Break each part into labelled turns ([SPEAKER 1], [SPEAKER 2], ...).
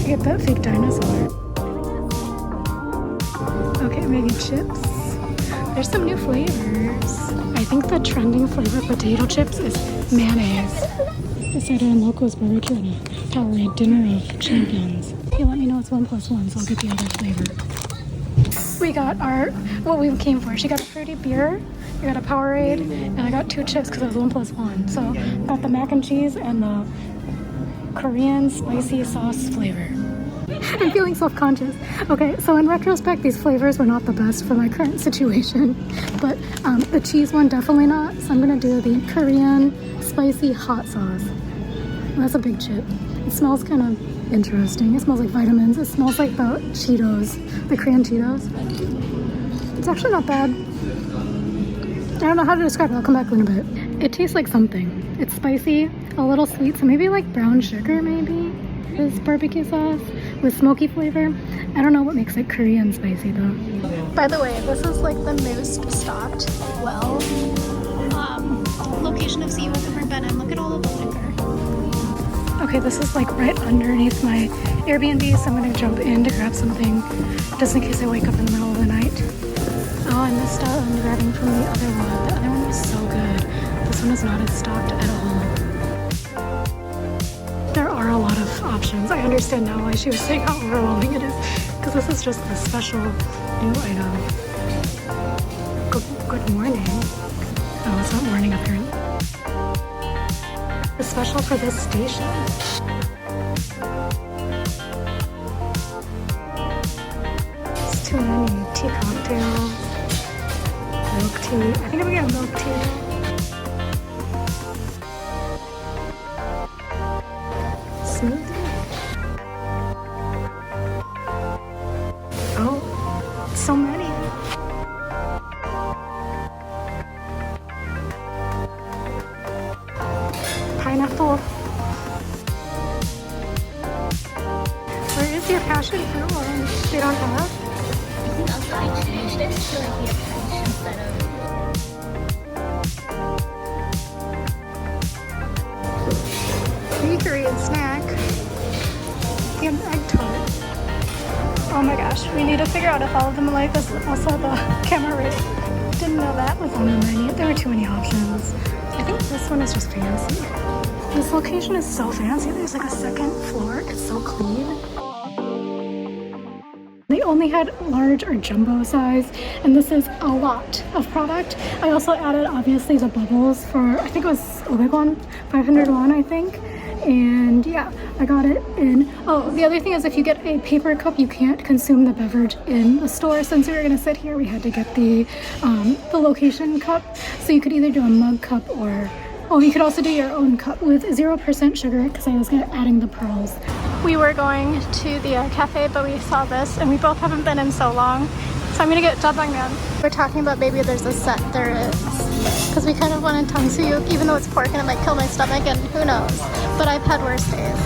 [SPEAKER 1] Get that fake dinosaur. Okay, maybe chips. There's some new flavors. I think the trending flavor potato chips is mayonnaise. Decided on Loco's Barbecue and a Powerade Dinner of Champions. You let me know it's 1+1, so I'll get the other flavor. We got what we came for. She got a fruity beer, we got a Powerade, and I got 2 chips because it was 1+1. So I got the mac and cheese and the Korean spicy sauce flavor. I'm feeling self-conscious. Okay, so in retrospect, these flavors were not the best for my current situation, but the cheese one definitely not. So I'm gonna do the Korean spicy hot sauce. That's a big chip. It smells kind of interesting. It smells like vitamins. It smells like the Cheetos, the Korean Cheetos. It's actually not bad. I don't know how to describe it. I'll come back in a bit. It tastes like something. It's spicy, a little sweet, so maybe like brown sugar maybe. This barbecue sauce with smoky flavor. I don't know what makes it Korean spicy though. By the way, this is like the most stocked, location of Seoul I've ever been in. Look at all of the liquor. Okay, this is like right underneath my Airbnb, so I'm gonna jump in to grab something just in case I wake up in the middle of the night. Oh, I missed out on grabbing from the other one. The other one was so good. This one is not as stocked at all. There are a lot of options. I understand now why she was saying how overwhelming it is, because this is just the special new item. Good morning. Oh, it's not morning apparently. The special for this station. It's too many. Tea cocktails, milk tea. I think I'm gonna get milk tea. Smoothie. Oh, so many. Pineapple. Where is your passion fruit one? They don't have?
[SPEAKER 2] I think also I changed it to like the orange instead of.
[SPEAKER 1] Korean snack. And egg tart. Oh my gosh, we need to figure out if all of them are like this. Also the camera rating. Didn't know that was on the menu. There were too many options. I think this one is just fancy. This location is so fancy. There's like a second floor. It's so clean. They only had large or jumbo size, and this is a lot of product. I also added obviously the bubbles for, I think it was 500 won, I think. And yeah, I got it in. Oh, the other thing is if you get a paper cup, you can't consume the beverage in the store. Since we were gonna sit here, we had to get the location cup. So you could either do a mug cup or, oh, you could also do your own cup with 0% sugar because I was adding the pearls. We were going to the cafe, but we saw this and we both haven't been in so long. So I'm gonna get jjajangmyeon. We're talking about maybe there's a set. There is. Because we kind of wanted tonsuryuk, even though it's pork and it might kill my stomach, and who knows. But I've had worse days.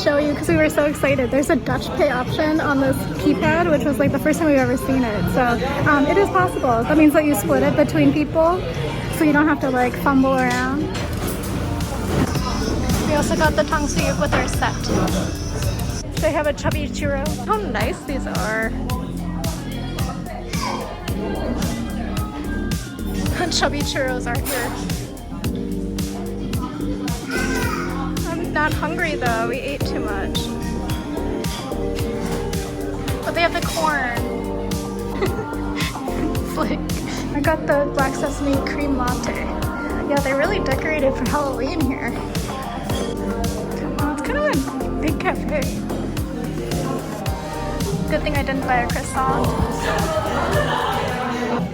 [SPEAKER 1] Show you because we were so excited. There's a Dutch pay option on this keypad, which was like the first time we've ever seen it. So it is possible. That means that you split it between people, so you don't have to like fumble around. We also got the tonsuryuk with our set. They have a chubby churro. How nice these are. Chubby churros are here. Not hungry though, we ate too much. But they have the corn. Slick. I got the black sesame cream latte. Yeah, they really decorated for Halloween here. Oh, it's kind of a big cafe. Good thing I didn't buy a croissant.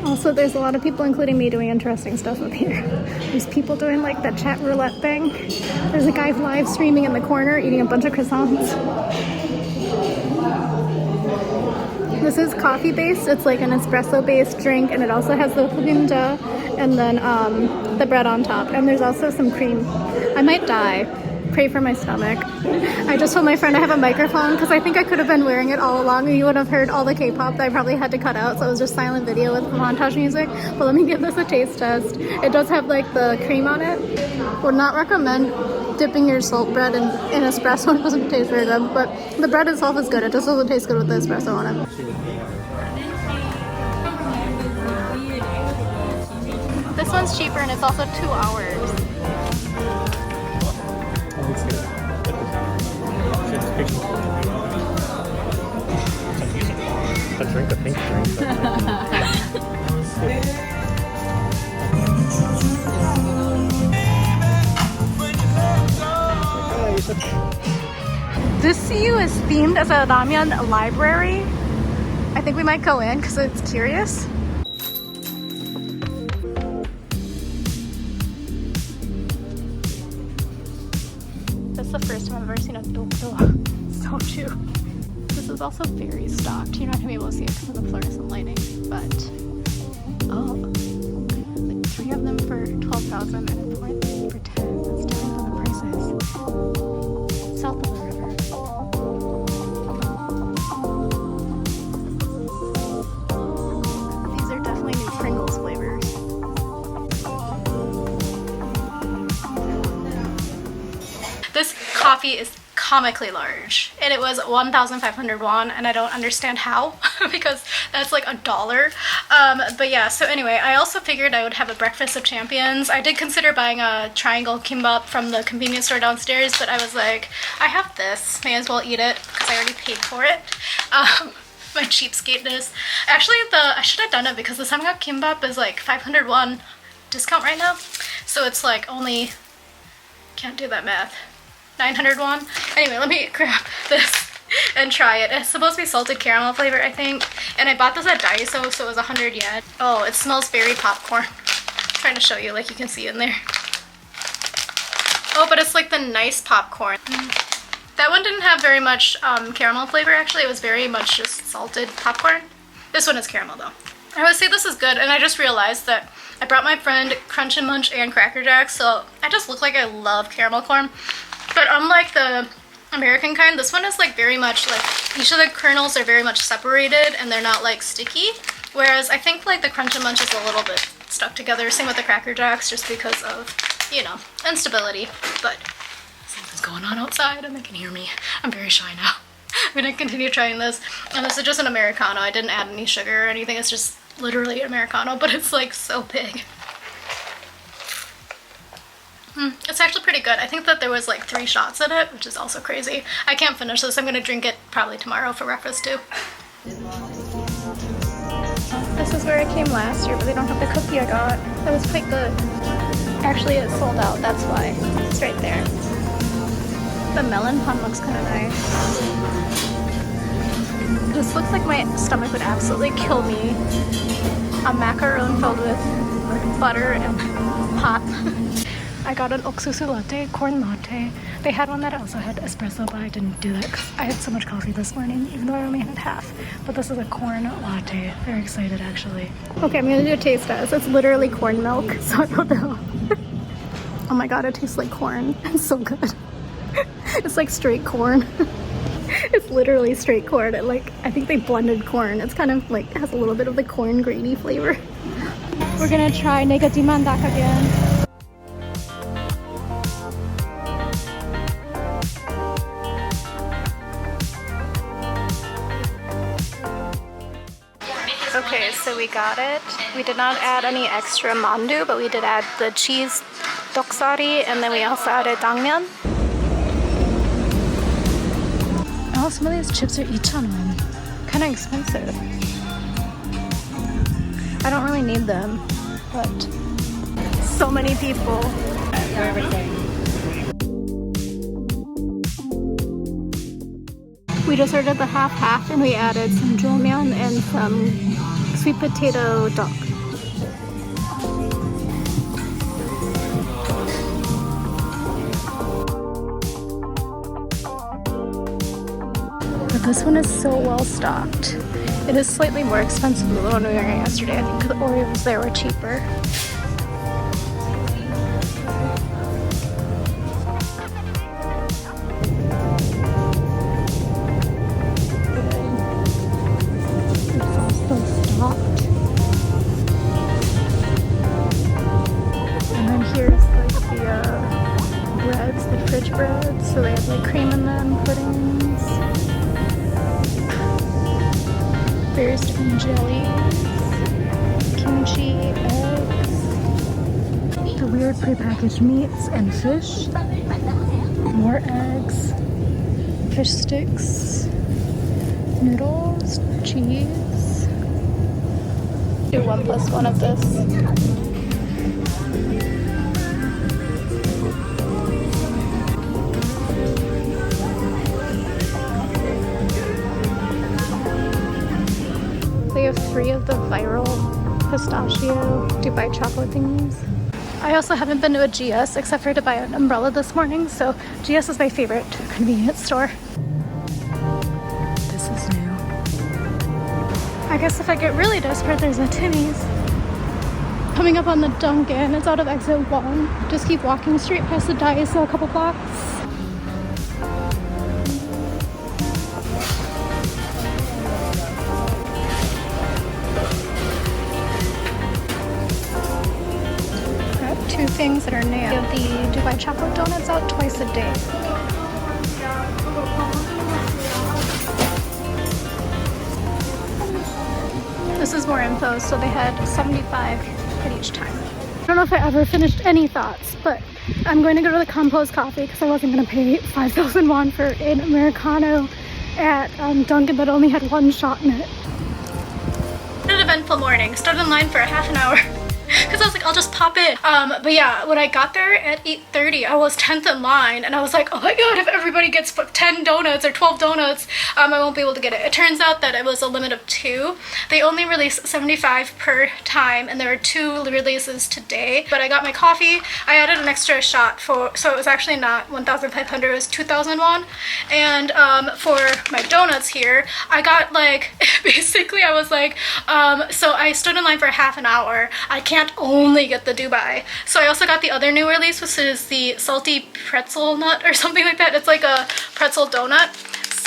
[SPEAKER 1] Also, there's a lot of people, including me, doing interesting stuff up here. There's people doing like the chat roulette thing. There's a guy live streaming in the corner eating a bunch of croissants. This is coffee based. It's like an espresso based drink, and it also has the bibimbap and then the bread on top. And there's also some cream. I might die. Pray for my stomach. I just told my friend I have a microphone because I think I could have been wearing it all along and you would have heard all the K-pop that I probably had to cut out, so it was just silent video with montage music. But let me give this a taste test. It does have like the cream on it. Would not recommend dipping your salt bread in espresso. It doesn't taste very good, but the bread itself is good. It just doesn't taste good with the espresso on it. This one's cheaper and it's also 2 hours.
[SPEAKER 3] Drink the pink drink.
[SPEAKER 1] This CU is themed as a ramen library. I think we might go in because it's curious. This is the first time I've ever seen a doughnut Sokcho. This is also very stocked. You're not gonna be able to see it because of the fluorescent lighting, but like 3 of them for 12,000 and 4 for 10. That's different than the prices south of the river. These are definitely new Pringles flavors. This coffee is comically large and it was 1,500 won and I don't understand how because that's like $1. But yeah, so anyway, I also figured I would have a breakfast of champions. I did consider buying a triangle kimbap from the convenience store downstairs, but I was like, I have this, may as well eat it because I already paid for it. My cheapskateness. Actually, I should have done it because the samgak kimbap is like 500 won discount right now, so it's like only, can't do that math, 900 won. Anyway, let me grab this and try it. It's supposed to be salted caramel flavor, I think. And I bought this at Daiso, so it was 100 yen. Oh, it smells very popcorn. I'm trying to show you, like you can see in there. Oh, but it's like the nice popcorn. That one didn't have very much caramel flavor, actually. It was very much just salted popcorn. This one is caramel, though. I would say this is good, and I just realized that I brought my friend Crunch and Munch and Cracker Jacks, so I just look like I love caramel corn. But unlike the American kind, this one is like very much like, each of the kernels are very much separated and they're not like sticky. Whereas I think like the Crunch and Munch is a little bit stuck together. Same with the Cracker Jacks, just because of, you know, instability. But something's going on outside and they can hear me. I'm very shy now. I'm gonna continue trying this. And this is just an Americano. I didn't add any sugar or anything. It's just literally an Americano, but it's like so big. It's actually pretty good. I think that there was like 3 shots in it, which is also crazy. I can't finish this. I'm gonna drink it probably tomorrow for breakfast too. This is where I came last year, but they don't have the cookie I got. That was quite good. Actually, it sold out, that's why. It's right there. The melon pun looks kind of nice. This looks like my stomach would absolutely kill me. A macaron filled with butter and hot. I got an 옥수수 latte, corn latte. They had one that also had espresso, but I didn't do that because I had so much coffee this morning, even though I only had half. But this is a corn latte. Very excited, actually. Okay, I'm gonna do a taste test. It's literally corn milk, so I don't know. Oh my god, it tastes like corn. It's so good. It's like straight corn. It's literally straight corn. I think they blended corn. It's kind of like, has a little bit of the corn grainy flavor. We're gonna try negatimandak again. Okay, so we got it. We did not add any extra mandu, but we did add the cheese doksari, and then we also added dangmyeon. Oh, some of these chips are 2,000won. Kind of expensive. I don't really need them, but so many people. We just ordered the half-half and we added some jjolmyeon and some sweet potato duck. But this one is so well stocked. It is slightly more expensive than the one we were getting yesterday. I think the Oreos there were cheaper. breads, the fridge breads. So they have like cream in them, puddings, various different jellies, kimchi, eggs, the weird prepackaged meats and fish, more eggs, fish sticks, noodles, cheese. Do 1 + 1 of this. They have 3 of the viral pistachio Dubai chocolate thingies. I also haven't been to a GS except for to buy an umbrella this morning, so GS is my favorite convenience store. This is new. I guess if I get really desperate, there's a Timmy's. Coming up on the Dunkin', it's out of exit 1. Just keep walking straight past the Daiso a couple blocks. Got 2 things that are new. We have the Dubai chocolate donuts out twice a day. This is more info, so they had 75 at each time. I don't know if I ever finished any thoughts, but I'm going to go to the Compost Coffee because I wasn't going to pay 5,000 won for an Americano at Dunkin' that only had 1 shot in it. An eventful morning. Started in line for a half an hour. Because I was like, I'll just pop in. But yeah, when I got there at 8:30, I was 10th in line, and I was like, oh my god, if everybody gets 10 donuts or 12 donuts, I won't be able to get it. It turns out that it was a limit of 2. They only release 75 per time, and there are 2 releases today. But I got my coffee. I added an extra shot for, so it was actually not 1,500, it was 2,000 won. And for my donuts here, I got like, basically I was like, so I stood in line for half an hour. I can't only get the Dubai. So I also got the other new release, which is the salty pretzel nut or something like that. It's like a pretzel donut.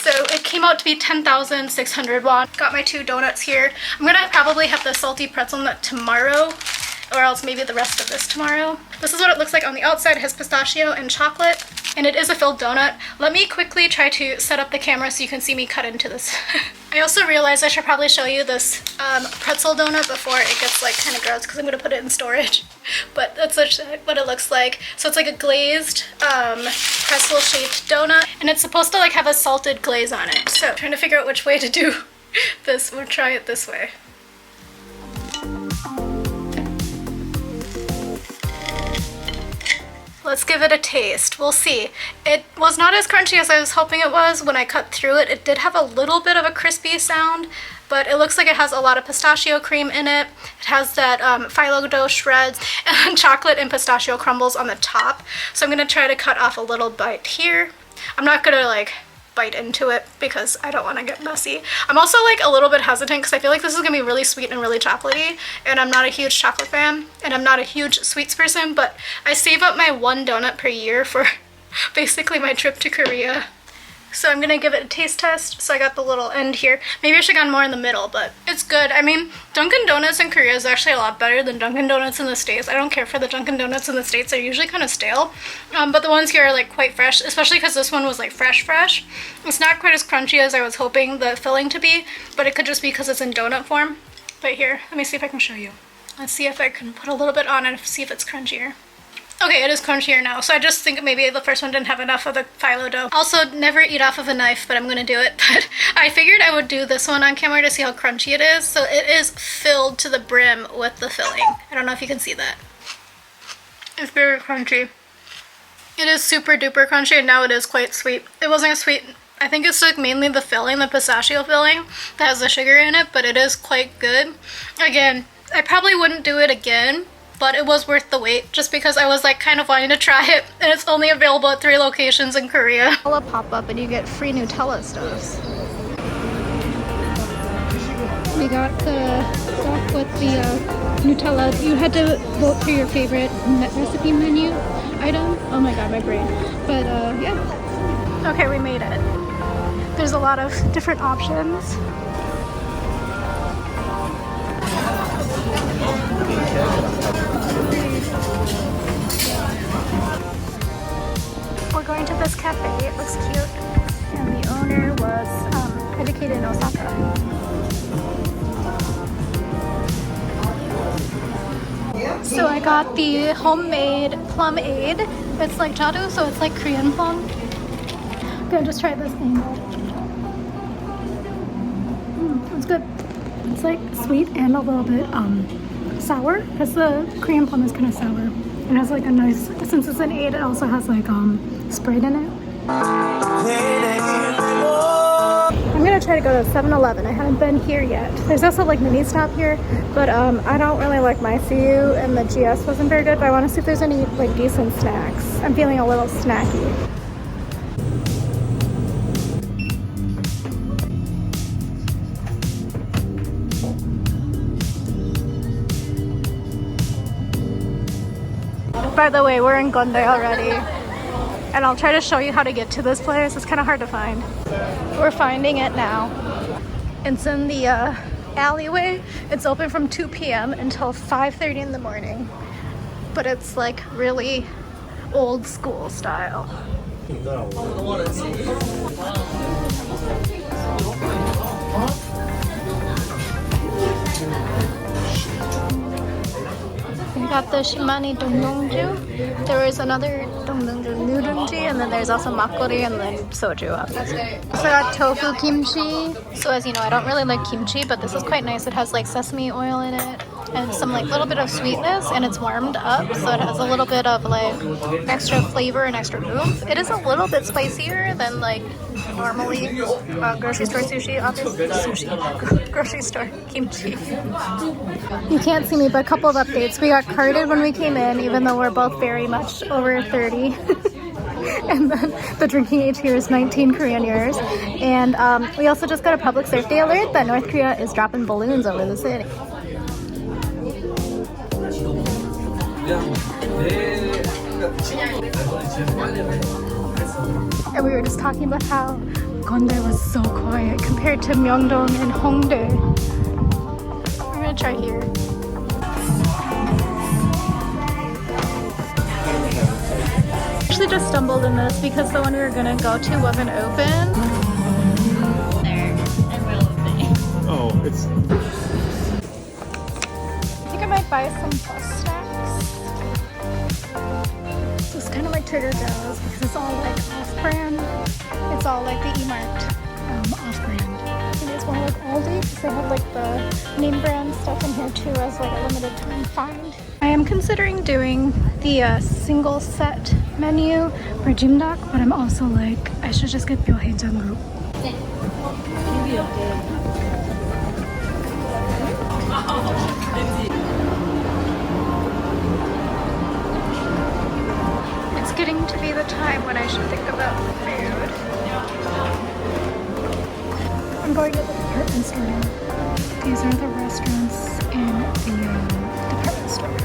[SPEAKER 1] So it came out to be 10,600 won. Got my 2 donuts here. I'm gonna probably have the salty pretzel nut tomorrow, or else maybe the rest of this tomorrow. This is what it looks like on the outside. It has pistachio and chocolate, and it is a filled donut. Let me quickly try to set up the camera so you can see me cut into this. I also realized I should probably show you this pretzel donut before it gets like kind of gross, because I'm going to put it in storage. But that's what it looks like. So it's like a glazed pretzel shaped donut, and it's supposed to like have a salted glaze on it. So I'm trying to figure out which way to do this. We'll try it this way. Let's give it a taste. We'll see. It was not as crunchy as I was hoping it was when I cut through it. It did have a little bit of a crispy sound, but it looks like it has a lot of pistachio cream in it. It has that phyllo dough shreds and chocolate and pistachio crumbles on the top. So I'm gonna try to cut off a little bite here. I'm not gonna like bite into it because I don't want to get messy. I'm also like a little bit hesitant because I feel like this is gonna be really sweet and really chocolatey, and I'm not a huge chocolate fan, and I'm not a huge sweets person, but I save up my 1 donut per year for basically my trip to Korea. So I'm gonna give it a taste test. So I got the little end here. Maybe I should have gone more in the middle, but it's good. I mean, Dunkin' Donuts in Korea is actually a lot better than Dunkin' Donuts in the States. I don't care for the Dunkin' Donuts in the States. They're usually kind of stale. But the ones here are like quite fresh, especially because this one was like fresh. It's not quite as crunchy as I was hoping the filling to be, but it could just be because it's in donut form. But here, let me see if I can show you. Let's see if I can put a little bit on and see if it's crunchier. Okay, it is crunchier now, so I just think maybe the first one didn't have enough of the phyllo dough. Also, never eat off of a knife, but I'm gonna do it. But I figured I would do this one on camera to see how crunchy it is. So it is filled to the brim with the filling. I don't know if you can see that. It's very crunchy. It is super duper crunchy, and now it is quite sweet. It wasn't sweet. I think it's like mainly the filling, the pistachio filling, that has the sugar in it, but it is quite good. Again, I probably wouldn't do it again, but it was worth the wait just because I was like kind of wanting to try it, and it's only available at 3 locations in Korea. Nutella pop up and you get free Nutella stuffs. We got the stuff with the Nutella. You had to vote for your favorite recipe menu item. Oh my god, my brain. But yeah. Okay, we made it. There's a lot of different options. in Osaka. So I got the homemade plum-aid. It's like jadu, so it's like Korean plum. I'm gonna just try this thing. It's good. It's like sweet and a little bit sour because the Korean plum is kind of sour. It has like a nice, since it's an aid, it also has like Sprite in it. I'm gonna try to go to 7-Eleven. I haven't been here yet. There's also like mini stop here, but I don't really like my CU and the GS wasn't very good, but I want to see if there's any like decent snacks. I'm feeling a little snacky. By the way, we're in Gonde already. And I'll try to show you how to get to this place. It's kind of hard to find. We're finding it now. It's in the alleyway. It's open from 2 p.m. until 5:30 in the morning. But it's like really old school style. We got the Shimani Dongnongju. There is another Dongnongju Nudunji, and then there's also makgeolli and then soju. Also got tofu kimchi. So as you know, I don't really like kimchi, but this is quite nice. It has like sesame oil in it and some like little bit of sweetness, and it's warmed up, so it has a little bit of like extra flavor and extra oomph. It is a little bit spicier than like normally grocery store sushi, obviously sushi, grocery store kimchi. You can't see me, but a couple of updates. We got carded when we came in, even though we're both very much over 30. And then the drinking age here is 19 Korean years. And we also just got a public safety alert that North Korea is dropping balloons over the city. And we were just talking about how Gonde was so quiet compared to Myeongdong and Hongdae. We're gonna try here. I actually just stumbled in this because the one we were gonna go to wasn't open.
[SPEAKER 3] Oh, it's...
[SPEAKER 1] I think I might buy some plus snacks. So it's kind of like Trader Joe's because it's all like off-brand. It's all like the E-marked off-brand. And it's more like Aldi because they have like the name brand stuff in here too as like a limited time find. I am considering doing the single set menu for jimdak, but I'm also like, I should just get yukgaejang group. It's getting to be the time when I should think about food. I'm going to the department store now. These are the restaurants in the department store.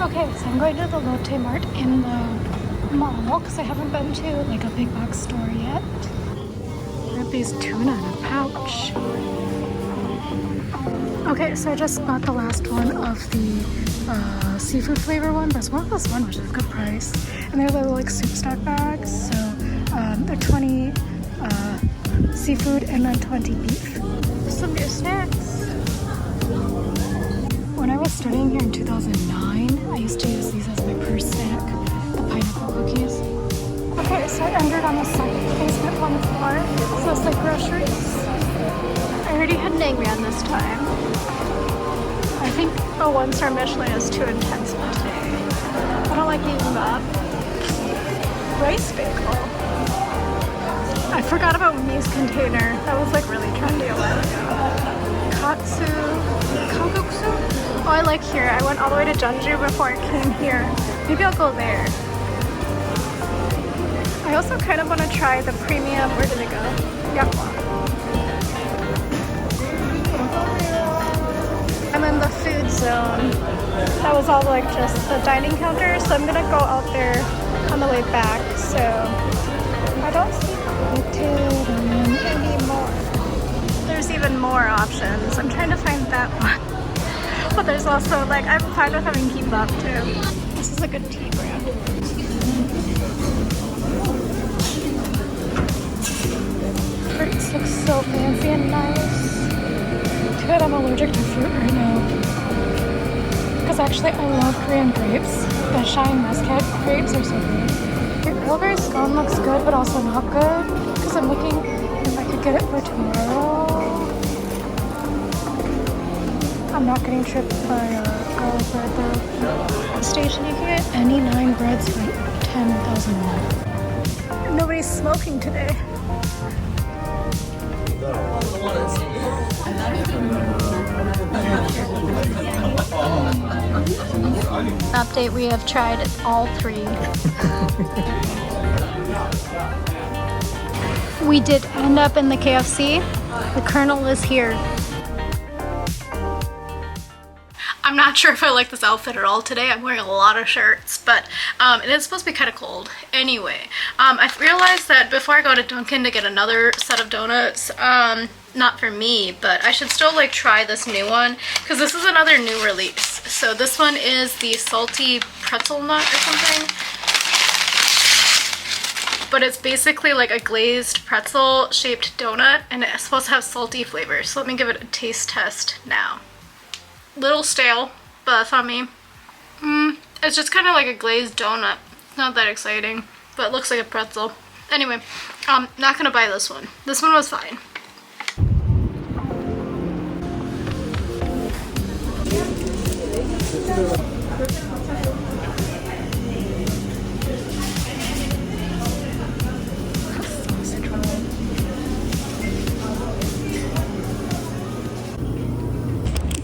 [SPEAKER 1] Okay, so I'm going to the Lotte Mart in the mall because I haven't been to like a big box store yet. I have these tuna in a pouch. Okay, so I just got the last one of the seafood flavor one, but it's one of those one which is a good price. And they're little like soup stock bags, so they're 20 seafood and then 20 beef. Some new snacks. When I was studying here in 2009, I used to use these as my first snack, the pineapple cookies. Okay, so I entered on the second basement on the floor, so it's like groceries. I already had naengmyeon this time. I think a 1-star Michelin is too intense for today. I don't like bibimbap. Rice bagel. I forgot about Mi's container. That was like really trendy a while ago. Katsu, kalguksu. Oh, I like here. I went all the way to Jeonju before I came here. Maybe I'll go there. I also kind of want to try the premium, where did it go? Yakwa. I'm in the food zone. That was all like just the dining counter, so I'm gonna go out there on the way back. So I don't see vegetarian anymore. There's even more options. I'm trying to find that one. But there's also like, I'm fine with having kimbap too. This is a good tea brand. Fruits look so fancy and nice. Too bad I'm allergic to fruit right now. Because actually I love Korean grapes. The Shine Muscat grapes are so good. The Earl Grey scone looks good but also not good. Because I'm looking if I could get it for tomorrow. I'm not getting tripped by garlic bread though. At the station you can get any 9 breads for 10,000 won. Nobody's smoking today. Update, we have tried all 3. We did end up in the KFC. The Colonel is here. I'm not sure if I like this outfit at all today. I'm wearing a lot of shirts, but it is supposed to be kind of cold. Anyway, I realized that before I go to Dunkin' to get another set of donuts, not for me, but I should still like try this new one because this is another new release. So this one is the salty pretzel nut or something. But it's basically like a glazed pretzel shaped donut and it's supposed to have salty flavor. So let me give it a taste test now. Little stale, but that's on me. It's just kind of like a glazed donut. It's not that exciting, but it looks like a pretzel. Anyway, I'm not gonna buy this one. This one was fine.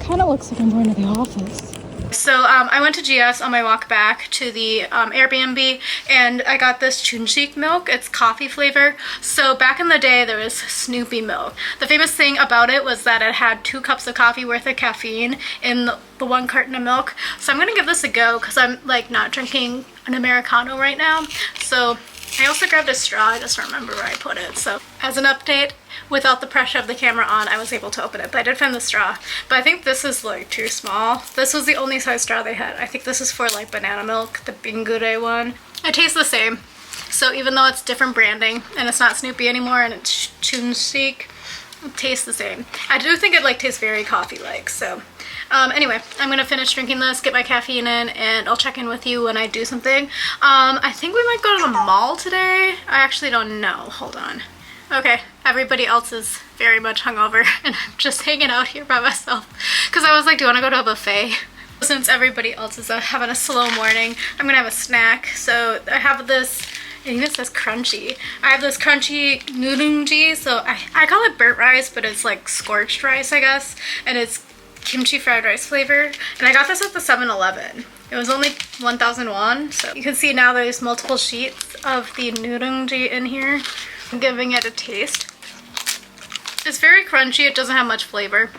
[SPEAKER 1] Kind of looks like I'm going to the office. So I went to GS on my walk back to the Airbnb and I got this chuncheek milk. It's coffee flavor. So back in the day there was Snoopy milk. The famous thing about it was that it had 2 cups of coffee worth of caffeine in the 1 carton of milk. So I'm gonna give this a go because I'm like not drinking an Americano right now. So I also grabbed a straw. I just don't remember where I put it. So as an update, without the pressure of the camera on, I was able to open it, but I did find the straw. But I think this is like too small. This was the only size straw they had. I think this is for like banana milk, the Bingure one. It tastes the same. So even though it's different branding and it's not Snoopy anymore and it's chuncheek, it tastes the same. I do think it like tastes very coffee-like. So anyway, I'm gonna finish drinking this, get my caffeine in, and I'll check in with you when I do something. I think we might go to the mall today. I actually don't know. Hold on. Okay, everybody else is very much hungover and I'm just hanging out here by myself because I was like, do you want to go to a buffet? Since everybody else is having a slow morning, I'm gonna have a snack. So I have this, I think it says crunchy. I have this crunchy noodles. So I call it burnt rice, but it's like scorched rice, I guess. And it's kimchi fried rice flavor. And I got this at the 7-Eleven. It was only 1,000 won. So you can see now there's multiple sheets of the noodles in here. I'm giving it a taste. It's very crunchy. It doesn't have much flavor,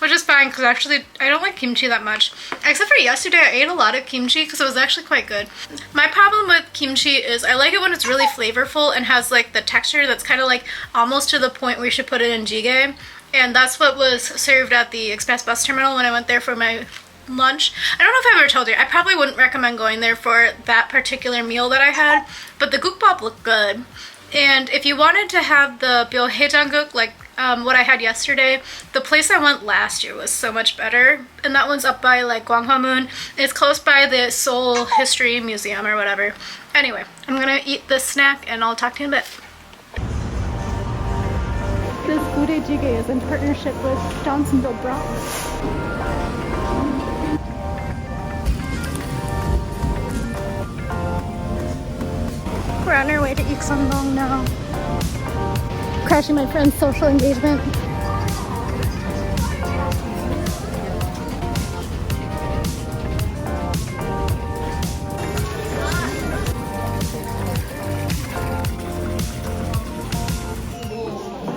[SPEAKER 1] which is fine because actually I don't like kimchi that much. Except for yesterday, I ate a lot of kimchi because it was actually quite good. My problem with kimchi is I like it when it's really flavorful and has like the texture that's kind of like almost to the point where you should put it in jjigae. And that's what was served at the express bus terminal when I went there for my lunch. I don't know if I've ever told you, I probably wouldn't recommend going there for that particular meal that I had, but the gukbap looked good. And if you wanted to have the yukgaejang like what I had yesterday, the place I went last year was so much better. And that one's up by like Gwanghwamun. It's close by the Seoul History Museum or whatever. Anyway, I'm gonna eat this snack and I'll talk to you in a bit. This Ude Jjigae is in partnership with Johnsonville Broth. We're on our way to Iksanbong now. Crashing my friend's social engagement.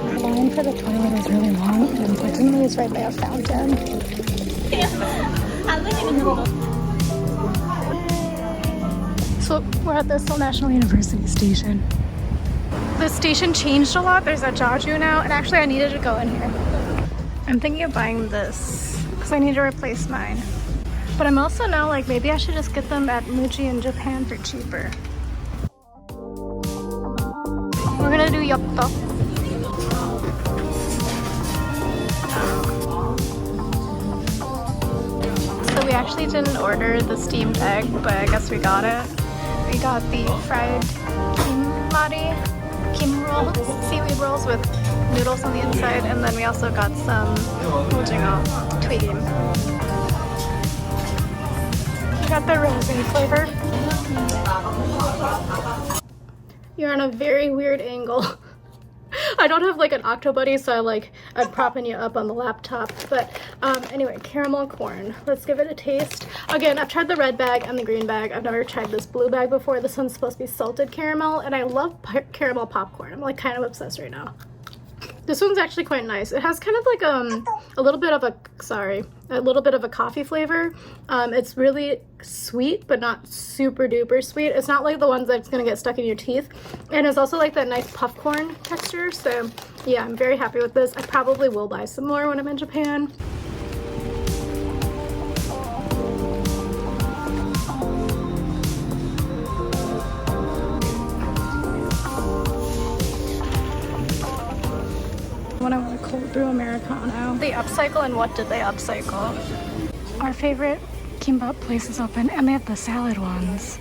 [SPEAKER 1] The line for the toilet is really long, and unfortunately it's right by a fountain. So we're at the Seoul National University station. The station changed a lot. There's a Jeju now, and actually I needed to go in here. I'm thinking of buying this because I need to replace mine. But I'm also now like, maybe I should just get them at Muji in Japan for cheaper. 귀엽다. So we actually didn't order the steamed egg, but I guess we got it. We got the fried kim rolls, seaweed rolls with noodles on the inside, and then we also got some yukgaejang 튀김. We got the rosé flavor. You're on a very weird angle. I don't have like an Octobuddy, so I'm propping you up on the laptop. But anyway, caramel corn. Let's give it a taste. Again, I've tried the red bag and the green bag. I've never tried this blue bag before. This one's supposed to be salted caramel, and I love caramel popcorn. I'm like kind of obsessed right now. This one's actually quite nice. It has kind of like a little bit of a coffee flavor. It's really sweet, but not super duper sweet. It's not like the ones that's gonna get stuck in your teeth. And it's also like that nice popcorn texture. So yeah, I'm very happy with this. I probably will buy some more when I'm in Japan. When I want a cold brew Americano. They upcycle, and what did they upcycle? Our favorite kimbap place is open, and they have the salad ones.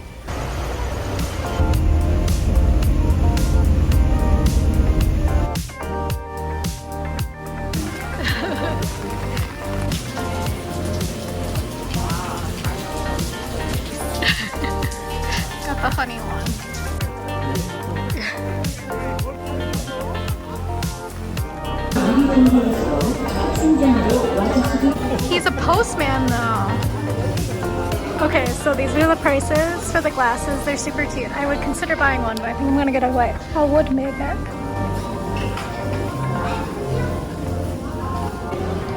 [SPEAKER 1] Got the honey one. He's a postman though. Okay, so these are the prices for the glasses. They're super cute. I would consider buying one, but I think I'm gonna get a wood magnet.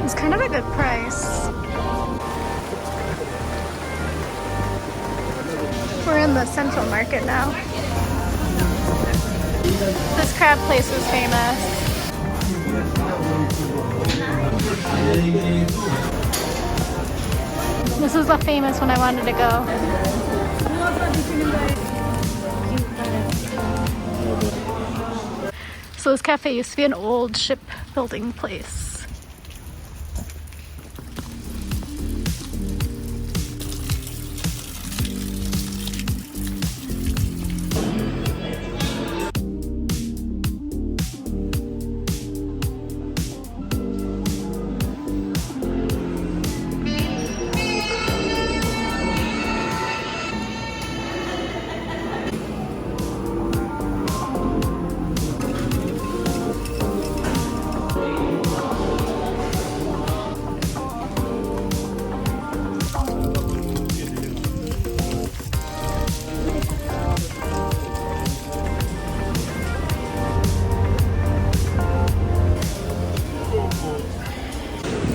[SPEAKER 1] It's kind of a good price. We're in the Central Market now. This crab place is famous. This is the famous one I wanted to go. So this cafe used to be an old shipbuilding place.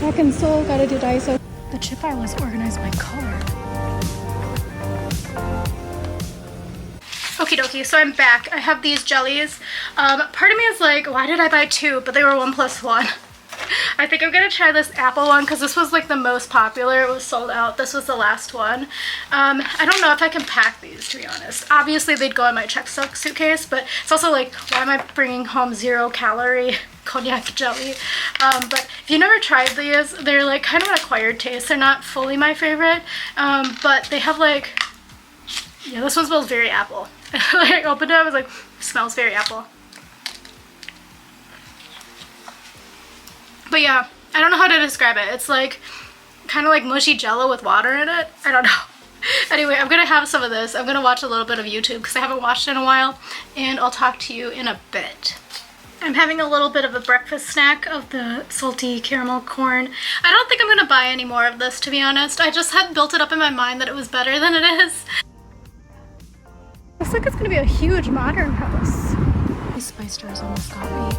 [SPEAKER 1] Back in Seoul, gotta do Daiso. The chip aisle is organized by color. Okie dokie, so I'm back. I have these jellies. Part of me is like, why did I buy two? But they were 1 + 1. I think I'm gonna try this apple one because this was like the most popular. It was sold out. This was the last one. I don't know if I can pack these, to be honest. Obviously they'd go in my check suitcase, but it's also like, why am I bringing home 0-calorie cognac jelly? But if you never tried these, they're like kind of an acquired taste. They're not fully my favorite, but they have like, yeah, this one smells very apple. Like, I opened it, I was like, smells very apple. But yeah, I don't know how to describe it. It's like kind of like mushy jello with water in it. I don't know. Anyway, I'm gonna have some of this. I'm gonna watch a little bit of YouTube because I haven't watched it in a while, and I'll talk to you in a bit. I'm having a little bit of a breakfast snack of the salty caramel corn. I don't think I'm gonna buy any more of this, to be honest. I just had built it up in my mind that it was better than it is. Looks like it's gonna be a huge modern house. These spice jars almost got me.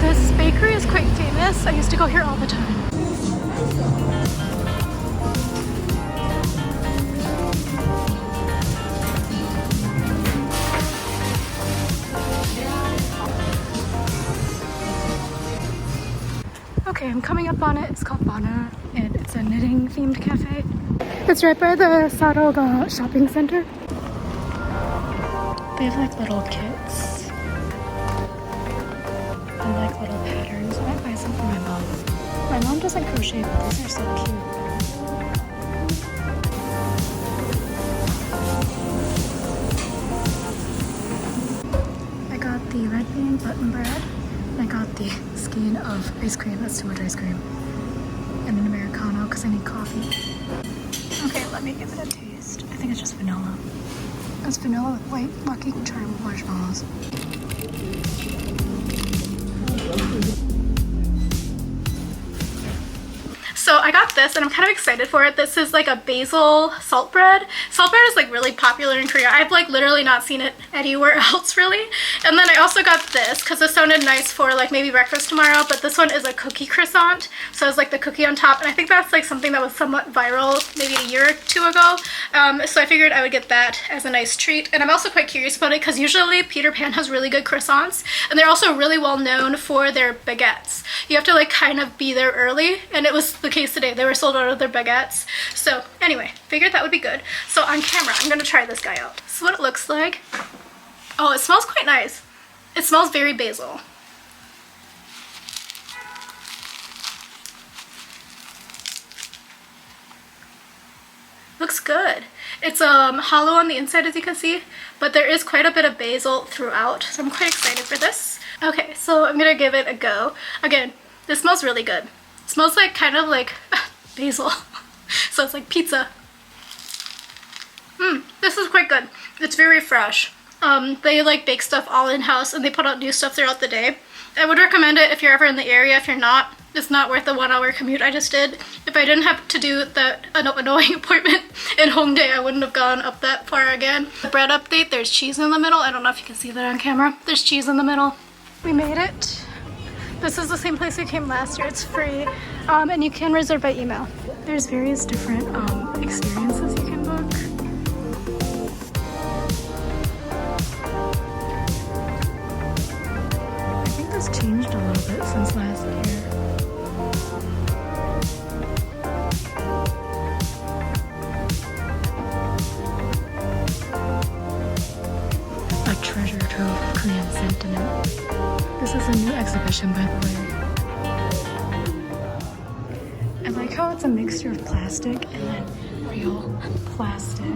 [SPEAKER 1] This bakery is quite famous. I used to go here all the time. Okay, I'm coming up on it. It's called Bana, and it's It's a knitting themed cafe. It's right by the Saroga shopping center. They have like little kits and like little patterns. I might buy some for my mom. My mom doesn't crochet, but these are so cute. I got the red bean button bread. And I got the skein of ice cream. That's too much ice cream. And an Americano because I need coffee. Okay, let me give it a taste. I think it's just vanilla. It's vanilla with white Lucky Charm marshmallows. So I got this and I'm kind of excited for it. This is like a basil salt bread. Salt bread is like really popular in Korea. I've like literally not seen it anywhere else really. And then I also got this because this sounded nice for like maybe breakfast tomorrow, but this one is a cookie croissant. So it's like the cookie on top, and I think that's like something that was somewhat viral maybe a year or two ago. So I figured I would get that as a nice treat. And I'm also quite curious about it because usually Peter Pan has really good croissants, and they're also really well known for their baguettes. You have to like kind of be there early, and it was the case today. They were sold out of their baguettes. So anyway, figured that would be good. So on camera, I'm gonna try this guy out. This is what it looks like. Oh, it smells quite nice. It smells very basil. Looks good. It's hollow on the inside, as you can see, but there is quite a bit of basil throughout, so I'm quite excited for this. Okay, so I'm gonna give it a go. Again, this smells really good. It smells like kind of like basil. So it's like pizza. This is quite good. It's very fresh. They like bake stuff all in-house and they put out new stuff throughout the day. I would recommend it if you're ever in the area. If you're not, it's not worth the 1 hour commute I just did. If I didn't have to do that annoying appointment in Hongdae, I wouldn't have gone up that far again. The bread update, there's cheese in the middle. I don't know if you can see that on camera. There's cheese in the middle. We made it. This is the same place we came last year. It's free, and you can reserve by email. There's various different experiences you can book. I think this changed a little bit since last year. A treasure trove of Korean sentiment. This is a new exhibition, by the way. I like how it's a mixture of plastic and then real plastic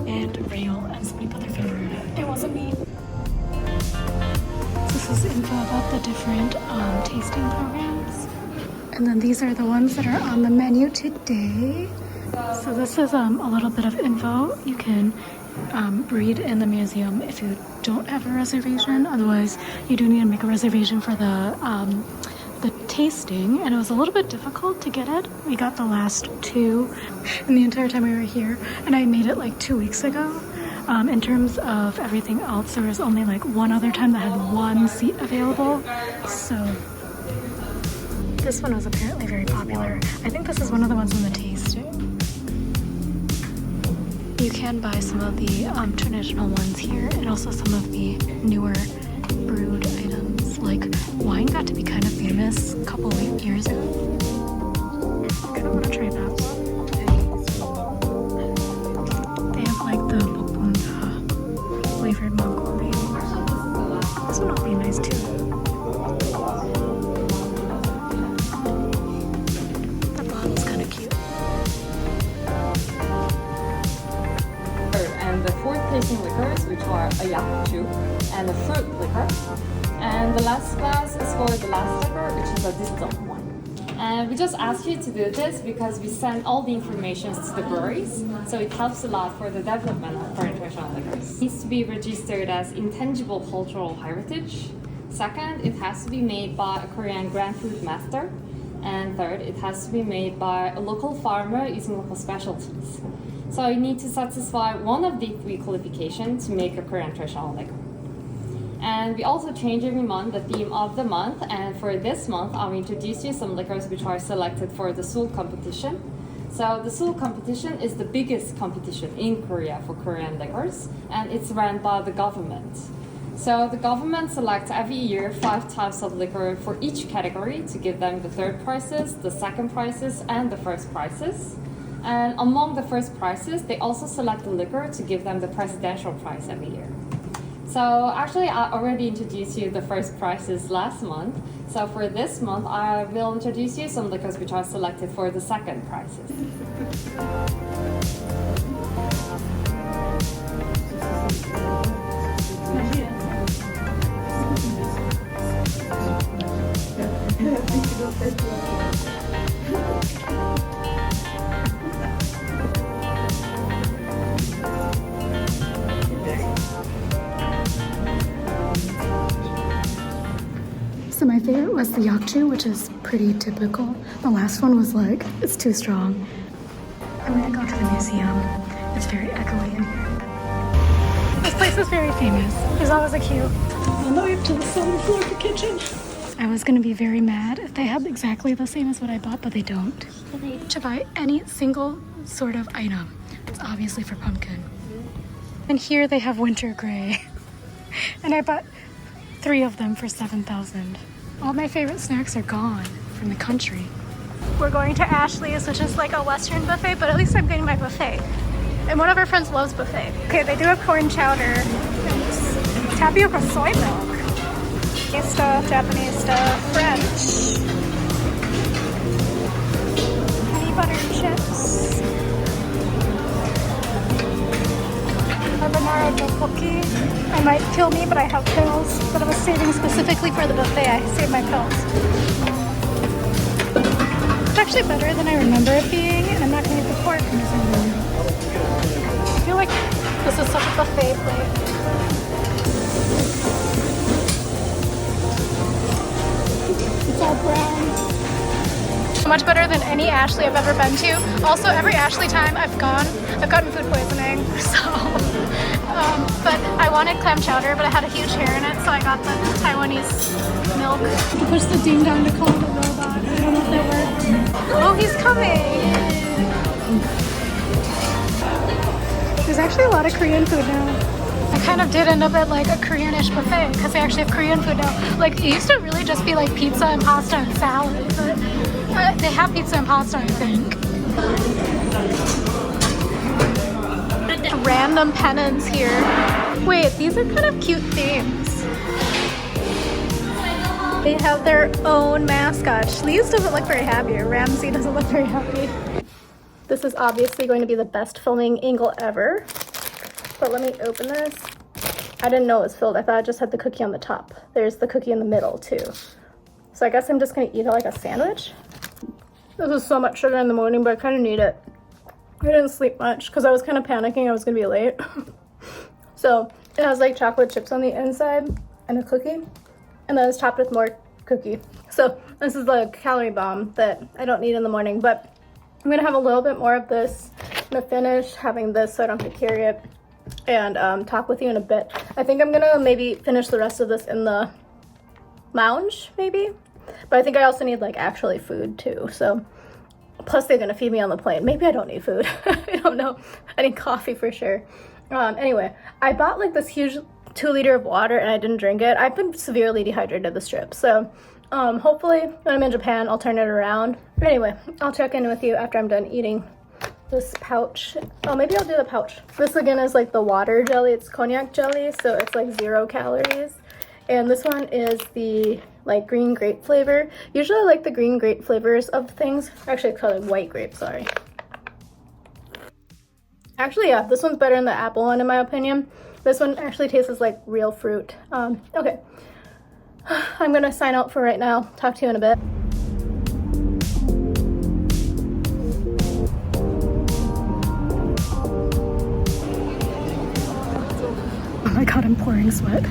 [SPEAKER 1] and real, and somebody put their finger in it. It wasn't me. This is info about the different tasting programs. And then these are the ones that are on the menu today. So this is a little bit of info you can read in the museum if you don't have a reservation. Otherwise, you do need to make a reservation for the tasting, and it was a little bit difficult to get it. We got the last two in the entire time we were here, and I made it like 2 weeks ago. In terms of everything else, there was only like one other time that had one seat available. So this one was apparently very popular. I think this is one of the ones in the tasting. You can buy some of the traditional ones here, and also some of the newer brewed items. Like wine got to be kind of famous a couple of years ago. I kind of want to try that. They have like the bokbunda flavored makgeolli. This one will be nice too. The bottle's kind of cute.
[SPEAKER 4] And the fourth tasting liquors, which are a yakju and a fruit liquor. And the last glass is for the last liquor, which is a distilled one. And we just asked you to do this because we send all the information to the breweries, so it helps a lot for the development of Korean traditional liquors. It needs to be registered as intangible cultural heritage. Second, it has to be made by a Korean Grand Food Master. And third, it has to be made by a local farmer using local specialties. So you need to satisfy one of the three qualifications to make a Korean traditional liquor. And we also change every month the theme of the month, and for this month I'll introduce you some liquors which are selected for the Seoul competition. So the Seoul competition is the biggest competition in Korea for Korean liquors, and it's run by the government. So the government selects every year 5 types of liquor for each category to give them the third prizes, the second prizes, and the first prizes. And among the first prizes, they also select the liquor to give them the presidential prize every year. So actually, I already introduced you the first prizes last month. So for this month, I will introduce you some liquors which are selected for the second prizes.
[SPEAKER 1] So my favorite was the yukgaejang, which is pretty typical. The last one was like, it's too strong. I'm gonna go to the museum. It's very echoey in here. This place is very famous. There's always a queue on the way up to the second floor of the kitchen. I was gonna be very mad if they had exactly the same as what I bought, but they don't. To buy any single sort of item, it's obviously for pumpkin. And here they have winter gray. And I bought 3 of them for 7,000. All my favorite snacks are gone from the country. We're going to Ashley's, which is like a Western buffet, but at least I'm getting my buffet. And one of our friends loves buffet. Okay, they do have corn chowder and tapioca soy milk. Chinese stuff, Japanese stuff, French. Honey butter chips. Carbonara tteokbokki. It might kill me, but I have pills that I was saving specifically for the buffet. I saved my pills. It's actually better than I remember it being, and I'm not going to eat the pork in this one. I feel like this is such a buffet plate. It's all brown. Much better than any Ashley I've ever been to. Also, every Ashley time I've gotten food poisoning, so but I wanted clam chowder, but I had a huge hair in it, so I got the Taiwanese milk. I pushed the ding dong to call it a robot. I don't know if that worked. Oh, he's coming! There's actually a lot of Korean food now. I kind of did end up at like a Koreanish buffet because they actually have Korean food now. Like, it used to really just be like pizza and pasta and salad, but they have pizza and pasta, I think. Random pennants here. Wait, these are kind of cute themes. They have their own mascot. Shleez doesn't look very happy, or Ramsey doesn't look very happy. This is obviously going to be the best filming angle ever. But let me open this. I didn't know it was filled. I thought it just had the cookie on the top. There's the cookie in the middle too. So I guess I'm just gonna eat it like a sandwich. This is so much sugar in the morning, but I kind of need it. I didn't sleep much because I was kind of panicking I was gonna be late. So it has like chocolate chips on the inside and a cookie, and then it's topped with more cookie. So this is the calorie bomb that I don't need in the morning, but I'm gonna have a little bit more of this. I'm gonna finish having this so I don't have to carry it and talk with you in a bit. I think I'm gonna maybe finish the rest of this in the lounge maybe, but I think I also need like actually food too. So plus they're gonna feed me on the plane. Maybe I don't need food. I don't know. I need coffee for sure. Anyway, I bought like this huge 2-liter of water and I didn't drink it. I've been severely dehydrated this trip, so hopefully when I'm in Japan I'll turn it around. But anyway, I'll check in with you after I'm done eating this pouch. Oh, maybe I'll do the pouch. This again is like the water jelly. It's cognac jelly, so it's like 0 calories. And this one is the like green grape flavor. Usually I like the green grape flavors of things. Actually, it's called like white grape, sorry. Actually, yeah, this one's better than the apple one in my opinion. This one actually tastes like real fruit. Okay. I'm gonna sign out for right now. Talk to you in a bit. Oh my god, I'm pouring sweat.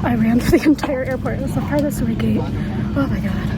[SPEAKER 1] I ran through the entire airport. It was the farthest away gate. Oh my god.